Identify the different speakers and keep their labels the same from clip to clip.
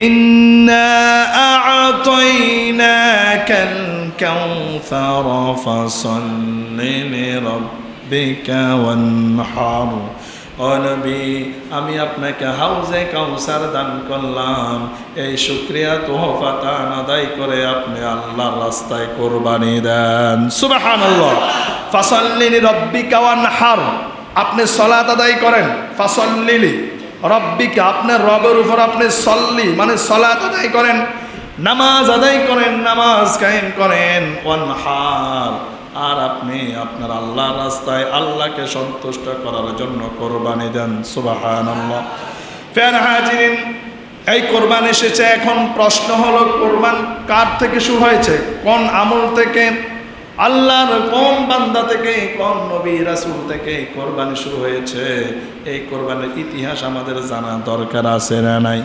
Speaker 1: إنا أعطيناك الكوثر فصل لربك وانحر ও নবী আমি আপনাকে হাউজে কাউসার দান করলাম, এই শুকরিয়া তোহফাটা আদায় করে আপনি আল্লাহর রাস্তায় কুরবানি দেন। সুবহানাল্লাহ। ফাসাল্লি লিরাব্বিকা ওয়ানহার, আপনি সালাত আদায় করেন। ফাসাল্লি রব্বিকা, আপনার রবের উপর আপনি সল্লি মানে সালাত আদায় করেন, নামাজ আদায় করেন, নামাজ কায়েম করেন। ওয়ানহার, আর আপনি আপনার আল্লাহর রাস্তায় আল্লাহকে সন্তুষ্ট করার জন্য কোরবানি দেন। সুবহানাল্লাহ। ফের হাজিরিন, এই কোরবান এসেছে। এখন প্রশ্ন হলো কোরবান কার থেকে শুরু হয়েছে, কোন আমল থেকে, আল্লাহর কোন বান্দা থেকে, কোন নবী রাসূল থেকে কোরবানি শুরু হয়েছে? এই কোরবানের ইতিহাস আমাদের জানা দরকার আছে না নাই?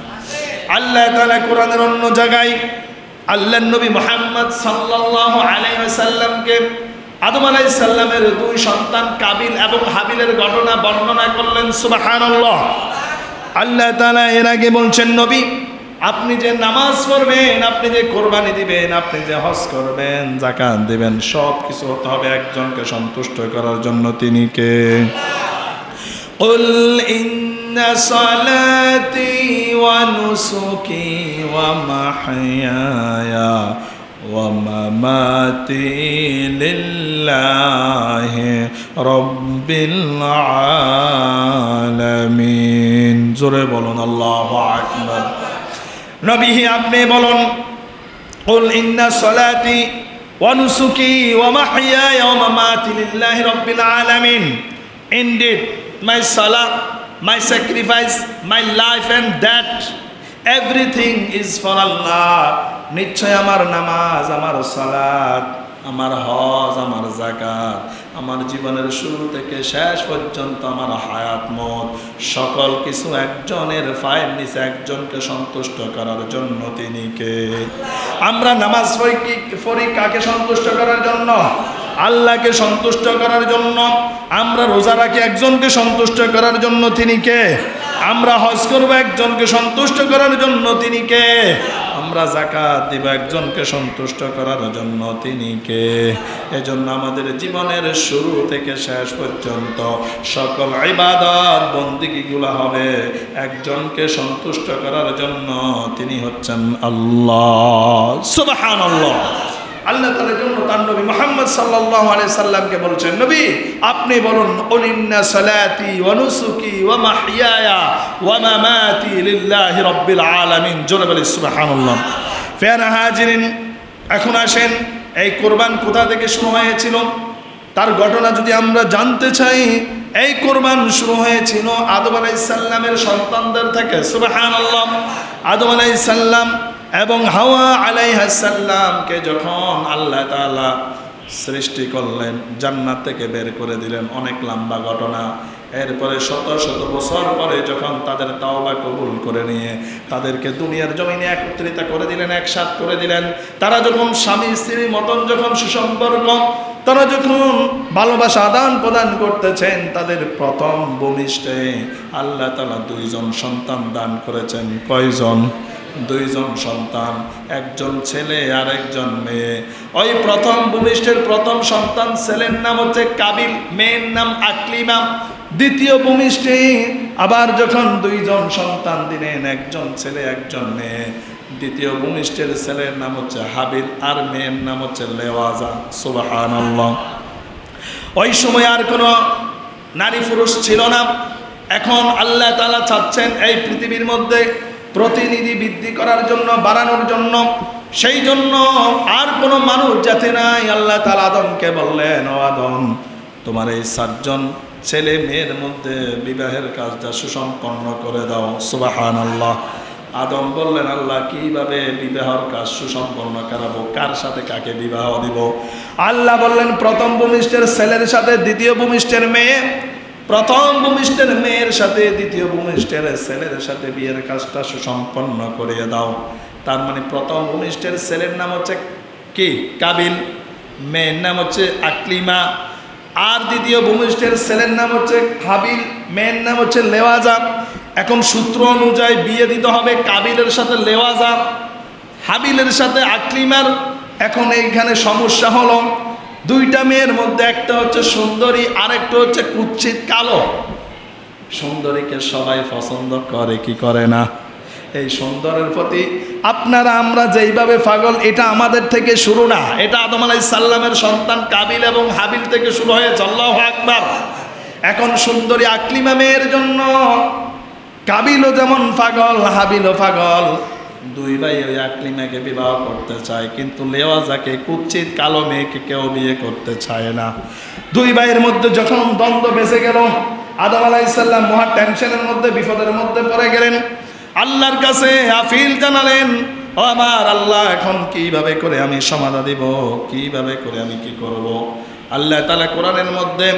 Speaker 1: আল্লাহ তাআলা কোরআনের অন্য জায়গায় আল্লাহর নবী মুহাম্মদ সাল্লাল্লাহু আলাইহি ওয়াসাল্লামকে আদম আলাইহিস সালামের দুই সন্তান কাবিল এবং হাবিলের ঘটনা বর্ণনা করলেন। সুবহানাল্লাহ। আল্লাহ তাআলা এর আগে বলছেন, নবী আপনি যে নামাজ পড়বেন, আপনি যে কোরবানি দিবেন, আপনি যে হজ করবেন, যাকাত দিবেন, সব কিছু হতে হবে একজনকে সন্তুষ্ট করার জন্য। তিনি কে? কুল ইন্না সালাতি ওয়া নুসুকি ওয়া মাহইয়ায়া ওয়া মামাতি লিল্লাহি রাব্বিল আলামিন। জোরে বলুন আল্লাহু আকবার। নবী আপনি বলুন, কুল ইন্না সালাতি ওয়া নুসুকি ওয়া মাহইয়ায়া ওয়া মামাতি লিল্লাহি রাব্বিল আলামিন। Indeed, my salah, my sacrifice, my life and death, everything is for Allah. নিশ্চয় আমার নামাজ, আমার সালাত, আমার হজ, আমার যাকাত, আমার জীবনের শুরু থেকে শেষ পর্যন্ত আমার হায়াত মত সকল কিছু একজনের পায়ের নিচে একজনকে সন্তুষ্ট করার জন্য। তিনি কে? আমরা নামাজ পড়ি কাকে সন্তুষ্ট করার জন্য? আল্লাহকে সন্তুষ্ট করার জন্য। আমরা রোজা রাখি একজনকে সন্তুষ্ট করার জন্য। তিনি কে? আমরা হজ করব একজনকে সন্তুষ্ট করার জন্য। তিনি কে? আমরা যাকাত দিব একজনকে সন্তুষ্ট করার জন্য। তিনি কে? এজন্য আমাদের জীবনের শুরু থেকে শেষ পর্যন্ত সকল ইবাদত বন্দেগীগুলো হবে একজনকে সন্তুষ্ট করার জন্য। তিনি হচ্ছেন আল্লাহ। সুবহানাল্লাহ। আল্লাহ তাআলার জন্য তার নবী মুহাম্মদ সাল্লাল্লাহু আলাইহি সাল্লামকে বলছেন, নবী আপনি বলুন, কুল ইন্না সালাতি ওয়া নুসুকি ওয়া মাহইয়ায়া ওয়া মামাতি লিল্লাহি রাব্বিল আলামিন। জোরে বলি সুবহানাল্লাহ। ফেরা হাজিরিন, এখন আসেন এই কোরবান কোথা থেকে শুরু হয়েছিল তার ঘটনা যদি আমরা জানতে চাই। এই কোরবান শুরু হয়েছিল আদম আলাইহিস সালামের সন্তানদের থেকে। সুবহানাল্লাহ। আদম আলাইহিস সালাম এবং হাওয়া আলাইহিস সালামকে যখন আল্লাহ তাআলা সৃষ্টি করলেন, জান্নাত থেকে বের করে দিলেন, অনেক লম্বা ঘটনা। এরপরে শত শত বছর পরে যখন তাদের তাওবা কবুল করে নিয়ে তাদেরকে দুনিয়ার জমিনে একত্রিত করে দিলেন, একসাথ করে দিলেন, তারা যখন স্বামী স্ত্রীর মতন যখন সুসম্পর্ক, তারা যখন ভালোবাসা আদান প্রদান করতেছেন, তাদের প্রথম ভূমিষ্ঠে আল্লাহ তাআলা দুইজন সন্তান দান করেছেন। কয়জন? দুইজন সন্তান, একজন ছেলে আর একজন মেয়ে। ওই প্রথম ভূমিষ্ঠের প্রথম সন্তান ছেলের নাম হচ্ছে কাবিল, মেয়ের নাম আকলিমা। দ্বিতীয় ভূমিষ্ঠে আবার যখন দুইজন সন্তান দিলেন, একজন ছেলে একজন মেয়ে। দ্বিতীয় ভূমিষ্ঠের ছেলের নাম হচ্ছে হাবিল আর মেয়ের নাম হচ্ছে লেওয়াজা। সুবহানাল্লাহ। ওই সময় আর কোনো নারী পুরুষ ছিল না। এখন আল্লাহ তাআলা চাচ্ছেন এই পৃথিবীর মধ্যে প্রতিনিধি বৃদ্ধি করার জন্য, বাড়ানোর জন্য। সেই জন্য আর কোনো মানুষ যাতে নাই। আল্লাহ তাআলা আদমকে বললেন, ও আদম তোমার এই 7 জন ছেলে মেয়ের মধ্যে বিবাহের কাজটা সুসম্পন্ন করে দাও। সুবহানাল্লাহ। আদম বললেন, আল্লাহ কিভাবে বিবাহের কাজ সুসম্পন্ন করাবো, কার সাথে কাকে বিবাহ দিব? আল্লাহ বললেন, প্রথম ভূমিষ্ঠের ছেলের সাথে দ্বিতীয় ভূমিষ্ঠের মেয়ে, প্রথম ভূমিষ্ঠের মেয়ের সাথে দ্বিতীয় ভূমিষ্ঠের ছেলের সাথে বিয়ের কাজটা সুসম্পন্ন করিয়ে দাও। তার মানে প্রথম ভূমিষ্ঠের ছেলের নাম হচ্ছে কি? কাবিল, মেয়ের নাম হচ্ছে আকলিমা। আর দ্বিতীয় ভূমিষ্ঠের ছেলের নাম হচ্ছে হাবিল, মেয়ের নাম হচ্ছে লেওয়াজা। এখন সূত্র অনুযায়ী বিয়ে দিতে হবে কাবিলের সাথে লেওয়াজা, হাবিলের সাথে আকলিমার। এখন এইখানে সমস্যা হলো, দুইটা মেয়ের মধ্যে একটা হচ্ছে সুন্দরী, আরেকটা হচ্ছে কুৎসিত কালো। সুন্দরীকে সবাই পছন্দ করে কি করে না? এই সুন্দরের প্রতি আপনারা আমরা যেইভাবে পাগল, এটা আমাদের থেকে শুরু না, এটা আদম আলাইহিস সালামের সন্তান কাবিল এবং হাবিল থেকে শুরু হয়েছে। আল্লাহু আকবার। এখন সুন্দরী আকলিমা মেয়ের জন্য কাবিলও যেমন পাগল, হাবিলও পাগল। দুই ভাই ওই আকলিমাকে বিবাহ করতে চায়, কিন্তু লেওয়াজাকে কুৎসিত কালো মেয়েকে কেউ বিয়ে করতে চায় না। দুই ভাইয়ের মধ্যে যখন দ্বন্দ্ব বেঁচে গেল, আদম আলাইহিস সালাম মহা টেনশনের মধ্যে, বিপদের মধ্যে পড়ে গেলেন। আল্লাহর কাছে আফিল জানালেন, ও আমার আল্লাহ, এখন কিভাবে করে আমি সমাধা দিব, কিভাবে করে আমি কি করব? আল্লাহ তাআলা কোরআনের মধ্যে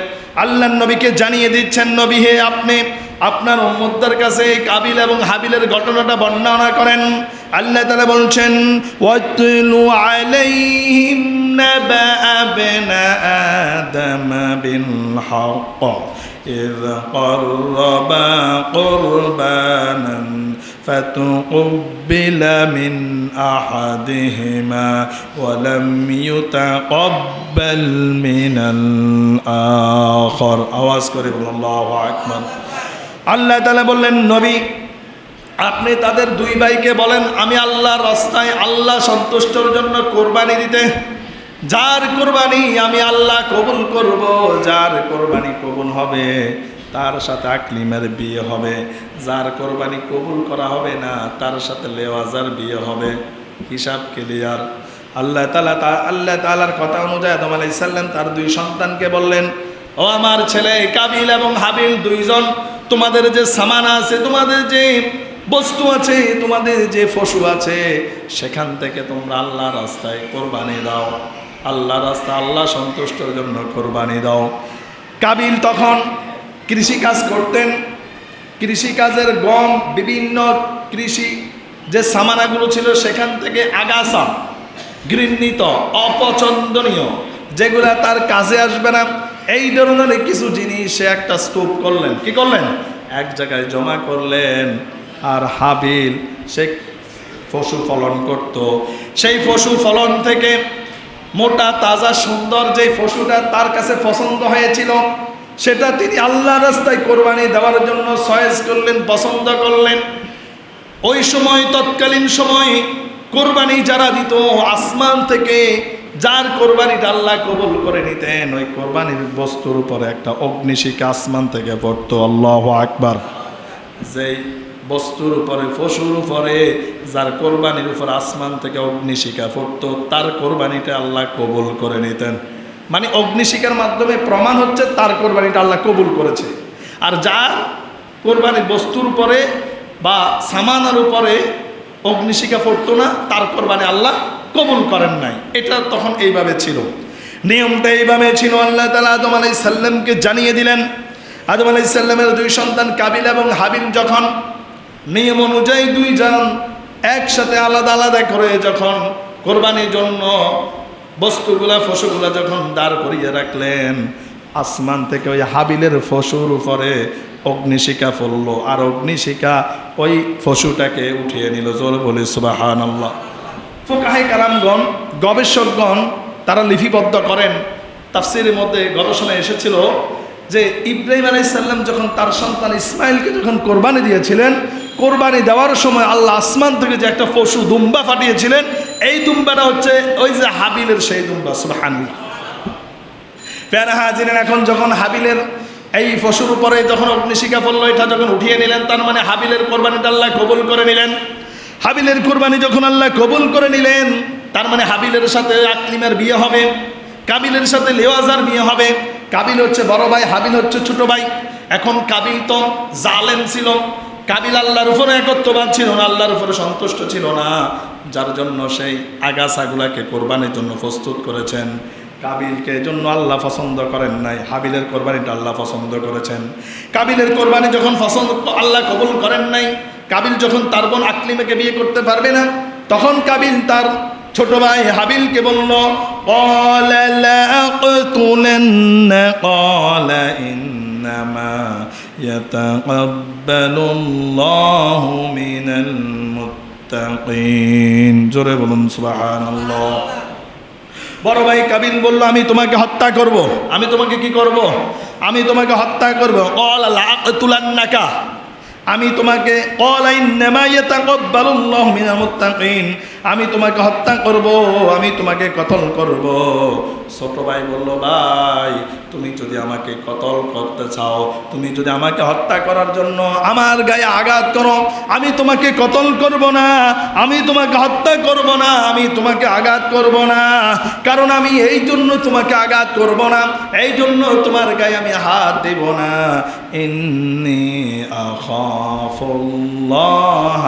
Speaker 1: আল্লাহর নবীকে জানিয়ে দিচ্ছেন, নবী হে, আপনি আপনার উম্মতদের কাছে এই কাবিল এবং হাবিলের ঘটনাটা বর্ণনা করেন। আল্লাহ তাআলা বলছেন, ওয়াতলু আলাইহিম নাবা আবনা আদম বিল হক إذ قربا قربانا فتقبل من أحدهما ولم يتقبل من الآخر আওয়াজ করে বলুন আল্লাহু আকবার। আল্লাহ তাআলা বললেন, নবী আপনি তাদের দুই ভাইকে বলেন, আমি আল্লাহর রাস্তায় আল্লাহ সন্তুষ্টর জন্য কোরবানি দিতে। যার কোরবানি আমি আল্লাহ কবুল করব, যার কোরবানি কবুল হবে তার সাথে আকলিমের বিয়ে হবে, যার কোরবানি কবুল করা হবে না তার সাথে লেওয়াজার বিয়ে হবে। হিসাব ক্লিয়ার। আল্লাহ তাআলার কথা অনুযায়ী আদম আলাইহিস সালাম তার দুই সন্তানকে বললেন, ও আমার ছেলে কাবিল এবং হাবিল দুইজন, তোমাদের যে সামানা আছে, তোমাদের যে বস্তু আছে, তোমাদের যে পশু আছে, সেখান থেকে তোমরা আল্লাহর রাস্তায় কোরবানি দাও। আল্লাহ রাস্তা আল্লাহ সন্তুষ্টর জন্য কোরবানি দাও। কাবিল তখন কৃষিকাজ করতেন। কৃষিকাজের গম, বিভিন্ন কৃষি যে সামানাগুলো ছিল সেখান থেকে আগাছা, ঘৃণিত, অপছন্দনীয়, যেগুলা তার কাজে আসবে না, এই ধরনের কিছু জিনিস সে একটা স্তূপ করলেন। কি করলেন? এক জায়গায় জমা করলেন। আর হাবিল সে পশু ফলন করত। সেই পশু ফলন থেকে মোটা তাজা সুন্দর যে পশুটা তার কাছে পছন্দ হয়েছিল, সেটা তিনি আল্লাহ রাস্তায় কোরবানি দেওয়ার জন্য চয়েস করলেন, পছন্দ করলেন। ওই সময়, তৎকালীন সময় কোরবানি যারা দিত, আসমান থেকে যার কোরবানিটা আল্লাহ কবুল করে নিতেন, ওই কোরবানির বস্তুর উপরে একটা অগ্নিশিখা আসমান থেকে পড়তো। আল্লাহু আকবার। যেই বস্তুর উপরে, পশুর উপরে, যার কোরবানির উপর আসমান থেকে অগ্নিশিখা পড়তো, তার কোরবানিটা আল্লাহ কবুল করে নিতেন। মানে অগ্নিশিখার মাধ্যমে প্রমাণ হচ্ছে তার কোরবানিটা আল্লাহ কবুল করেছে। আর যার কোরবানির বস্তুর উপরে বা সামানার উপরে অগ্নিশিখা পড়তো না, তার কোরবানি আল্লাহ কবুল করেন নাই। এটা তখন এইভাবে ছিল, নিয়মটা এইভাবে ছিল। আল্লাহ তাআলা আদম আলাইহিস সালামকে জানিয়ে দিলেন। আদম আলাইহিস সালামের দুই সন্তান কাবিল এবং হাবিল যখন নিয়ম অনুযায়ী দুইজন একসাথে আলাদা আলাদা করে যখন কোরবানির জন্য বস্তুগুলা, পশুগুলা যখন দাঁড় করিয়ে রাখলেন, আসমান থেকে ওই হাবিলের পশুর উপরে অগ্নিশিখা পড়ল, আর অগ্নিশিখা ওই পশুটাকে উঠিয়ে নিল। জোর বলে সুবহানাল্লাহ। ফুকাহে কারামগণ, গবেষকগণ তারা লিপিবদ্ধ করেন। তাফসীরের মধ্যে গবেষণা এসেছিল যে ইব্রাহিম আলাইহিস সালাম যখন তার সন্তান ইসমাইলকে যখন কোরবানি দিয়েছিলেন, কোরবানি দেওয়ার সময় আল্লাহ আসমান থেকে যে একটা পশু দুম্বা পাঠিয়েছিলেন, এই দুম্বাটা হচ্ছে ওই যে হাবিলের সেই দুম্বা। সুবহানাল্লাহ। প্যারা হাজিরেন, এখন যখন হাবিলের এই পশুর উপরে যখন অগ্নিশিখা পড়ল, এটা যখন উঠিয়ে নিলেন, তার মানে হাবিলের কোরবানিটা আল্লাহ কবুল করে নিলেন। হাবিলের কোরবানি যখন আল্লাহ কবুল করে নিলেন, তার মানে হাবিলের সাথে আকলিমের বিয়ে হবে, কাবিলের সাথে লেওয়াজার বিয়ে হবে। কাবিল হচ্ছে বড় ভাই, হাবিল হচ্ছে ছোট ভাই। এখন কাবিল তো জালেম ছিল, কাবিল আল্লাহর উপরে একত্ববাদ ছিল না, আল্লাহর উপরে সন্তুষ্ট ছিল না, যার জন্য সেই আগাছাগুলাকে কোরবানির জন্য প্রস্তুত করেছেন। কাবিলকে জন্য আল্লাহ পছন্দ করেন নাই, হাবিলের কোরবানিটা আল্লাহ পছন্দ করেছেন। কাবিলের কোরবানি যখন পছন্দ আল্লাহ কবুল করেন নাই, কাবিল যখন তার বোন আকলিমাকে বিয়ে করতে পারবে না, তখন কাবিল তার ছোট ভাই হাবিলকে বলল, ক্বালা লা আक़তুলান্না ক্বালা ইন্নামা ইয়াতাকাব্বালুল্লাহু মিনাল মুত্তাকিন। জোরে বলুন সুবহানাল্লাহ। বড় ভাই কাবিল বলল, আমি তোমাকে হত্যা করব। আমি তোমাকে কি করব? আমি তোমাকে হত্যা করব। ক্বালা লা আকতুলান্নাকা, আমি তোমাকে ক্বালা ইন্নামা ইয়াতাকাব্বালুল্লাহু মিনাল মুত্তাকিন, আমি তোমাকে হত্যা করব, আমি তোমাকে কতল করব। ছোট ভাই বলল, ভাই তুমি যদি আমাকে কতল করতে চাও, তুমি যদি আমাকে হত্যা করার জন্য আমার গায়ে আঘাত করো, আমি তোমাকে কতল করব না, আমি তোমাকে হত্যা করব না, আমি তোমাকে আঘাত করব না। কারণ আমি এই জন্য তোমাকে আঘাত করব না, এই জন্য তোমার গায়ে আমি হাত দেব না। ইন্নী আখাফুল্লাহ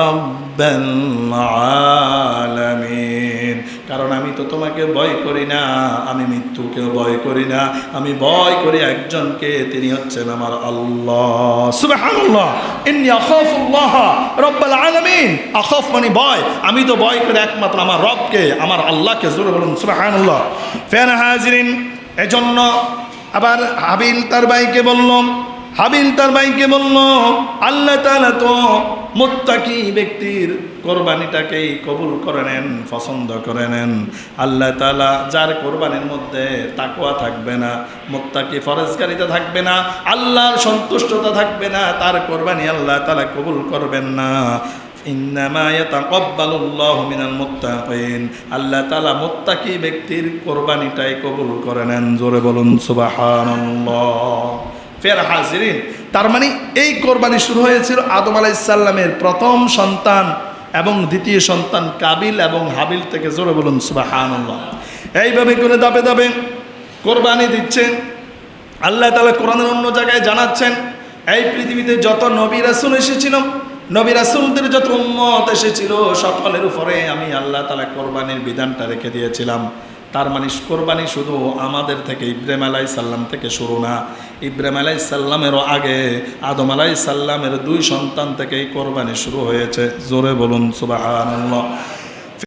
Speaker 1: রাব্বাল আলামিন, কারণ আমি তো তোমাকে ভয় করি না, আমি মৃত্যুকেও ভয় করি না, আমি ভয় করি একজনকে, তিনি হচ্ছেন আমার আল্লাহ। সুবহানাল্লাহ। ইন্নী আখাফুল্লাহ রাব্বাল আলামিন, আখাফ মানে ভয়, আমি তো ভয় করি একমাত্র আমার রবকে, আমার আল্লাহকে। জোরে বলুন সুবহানাল্লাহ। ফেন হাজিরিন, এজন্য আবার হাবিল তার ভাইকে বলল, আল্লাহ তাআলা তো মুত্তাকি ব্যক্তির কোরবানিটাকেই কবুল করে নেন, পছন্দ করে নেন। আল্লাহ তাআলা যার কোরবানির মধ্যে তাকওয়া থাকবে না, মুত্তাকি ফরজকারিতা থাকবে না, আল্লাহর সন্তুষ্টতা থাকবে না, তার কোরবানি আল্লাহ তাআলা কবুল করবেন না। ইন্নামা ইয়াতাকাব্বালুল্লাহু মিনাল মুত্তাকিন, আল্লাহ তাআলা মুত্তাকি ব্যক্তির কোরবানিটাই কবুল করে নেন। জোরে বলুন সুবহানাল্লাহ। ফের হাজিরিন, তার মানে এই কোরবানি শুরু হয়েছিল আদম আলাইহিস সালামের প্রথম সন্তান এবং দ্বিতীয় সন্তান কাবিল এবং হাবিল থেকে। জোরে বলুন সুবহানাল্লাহ। এইভাবে করে ধাপে ধাপে কোরবানি দিচ্ছে। আল্লাহ তাআলা কোরআনের অন্য জায়গায় জানাচ্ছেন, এই পৃথিবীতে যত নবী রাসূল এসেছিল, নবী রাসূলদের যত উম্মত এসেছিল, সকলের উপরে আমি আল্লাহ তাআলা কোরবানির বিধানটা রেখে দিয়েছিলাম। তার মানে কোরবানি শুধু আমাদের থেকে, ইব্রাহিম আলাইহিস সালাম থেকে শুরু না, ইব্রাহিম আলাইহিস সালামেরও আগে আদম আলাইহিস সালামের 2 সন্তান থেকেই কোরবানি শুরু হয়েছে। জোরে বলুন সুবহানাল্লাহ।